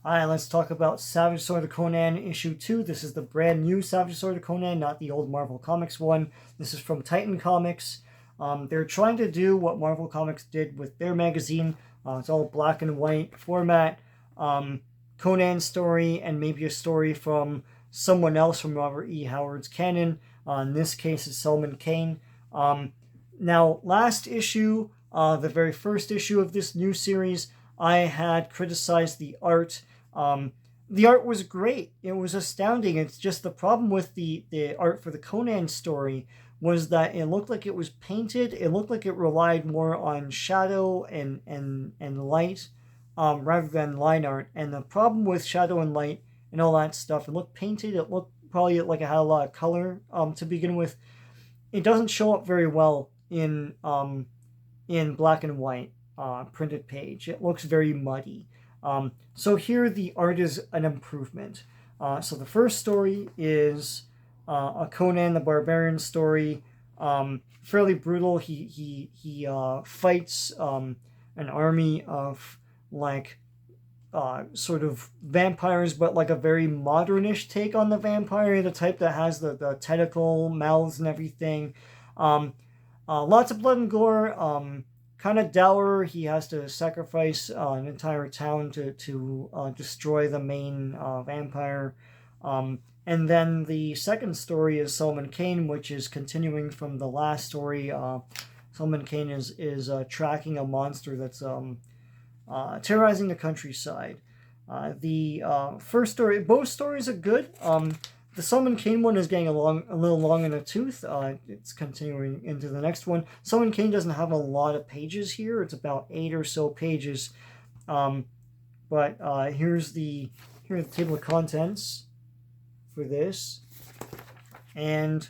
Alright, let's talk about Savage Sword of Conan issue 2. This is the brand new Savage Sword of Conan, not the old Marvel Comics one. This is from Titan Comics. They're trying to do what Marvel Comics did with their magazine. It's all black and white format. Conan story and maybe a story from someone else from Robert E. Howard's canon. In this case, it's Solomon Kane. Now, last issue, the very first issue of this new series, I had criticized the art. The art was great. It was astounding. It's just the problem with the art for the Conan story was that it looked like it was painted. It looked like it relied more on shadow and light rather than line art. And the problem with shadow and light and all that stuff, it looked painted. It looked probably like it had a lot of color to begin with. It doesn't show up very well in black and white printed page. It looks very muddy. So here the art is an improvement. So the first story is a Conan the Barbarian story. Fairly brutal. He fights an army of like sort of vampires, but like a very modernish take on the vampire, the type that has the tentacle mouths and everything. Lots of blood and gore. Kind of dour. He has to sacrifice an entire town to destroy the main vampire. And then the second story is Solomon Kane, which is continuing from the last story. Solomon Kane is tracking a monster that's terrorizing the countryside. The first story, both stories are good. The Solomon Kane one is getting a little long in the tooth. It's continuing into the next one. Solomon Kane doesn't have a lot of pages here. It's about 8 or so pages. But here's the table of contents for this. And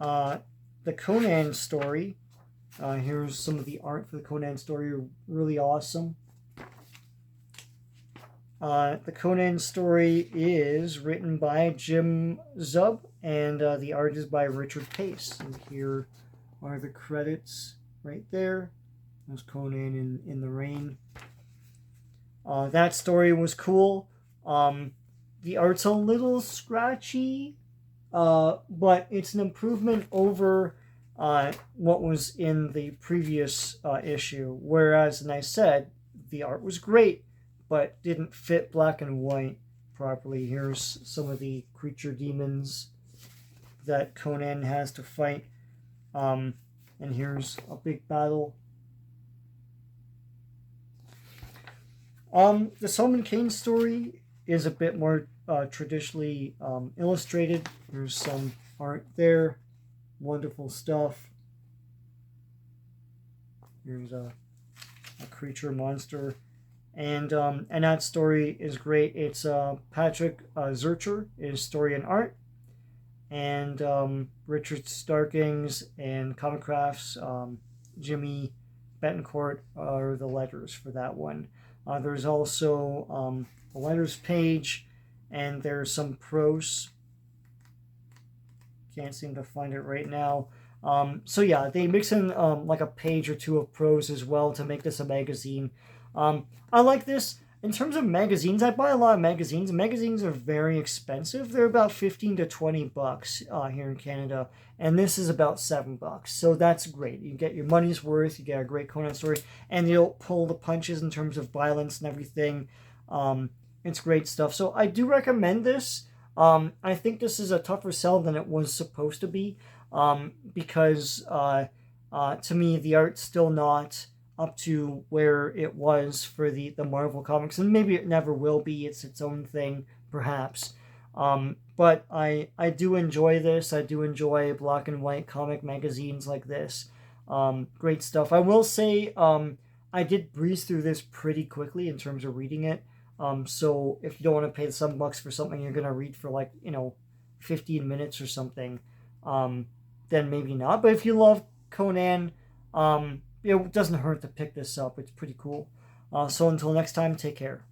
the Conan story. Here's some of the art for the Conan story. Really awesome. The Conan story is written by Jim Zub, and the art is by Richard Pace. And here are the credits right there. There's Conan in the rain. That story was cool. The art's a little scratchy, but it's an improvement over what was in the previous issue. Whereas, and I said, the art was great, but didn't fit black and white properly. Here's some of the creature demons that Conan has to fight. And here's a big battle. The Solomon Kane story is a bit more traditionally illustrated. There's some art there. Wonderful stuff. Here's a creature monster. And that story is great. It's Patrick Zurcher is story and art, and Richard Starkings and Comic Crafts, Jimmy Betancourt are the letters for that one. There's also a letters page, and there's some prose. Can't seem to find it right now. So yeah, they mix in like a page or two of prose as well to make this a magazine. I like this. In terms of magazines, I buy a lot of magazines. Magazines are very expensive. They're about 15 to 20 bucks here in Canada, and this is about $7. So that's great. You get your money's worth. You get a great Conan story, and you don't pull the punches in terms of violence and everything. It's great stuff. So I do recommend this. I think this is a tougher sell than it was supposed to be, because to me the art's still not up to where it was for the Marvel Comics, and maybe it never will be. It's its own thing, perhaps. But I do enjoy this. I do enjoy black and white comic magazines like this. Great stuff. I will say I did breeze through this pretty quickly in terms of reading it. So if you don't want to pay the $7 for something you're going to read for 15 minutes or something, then maybe not. But if you love Conan, it doesn't hurt to pick this up. It's pretty cool. So until next time, take care.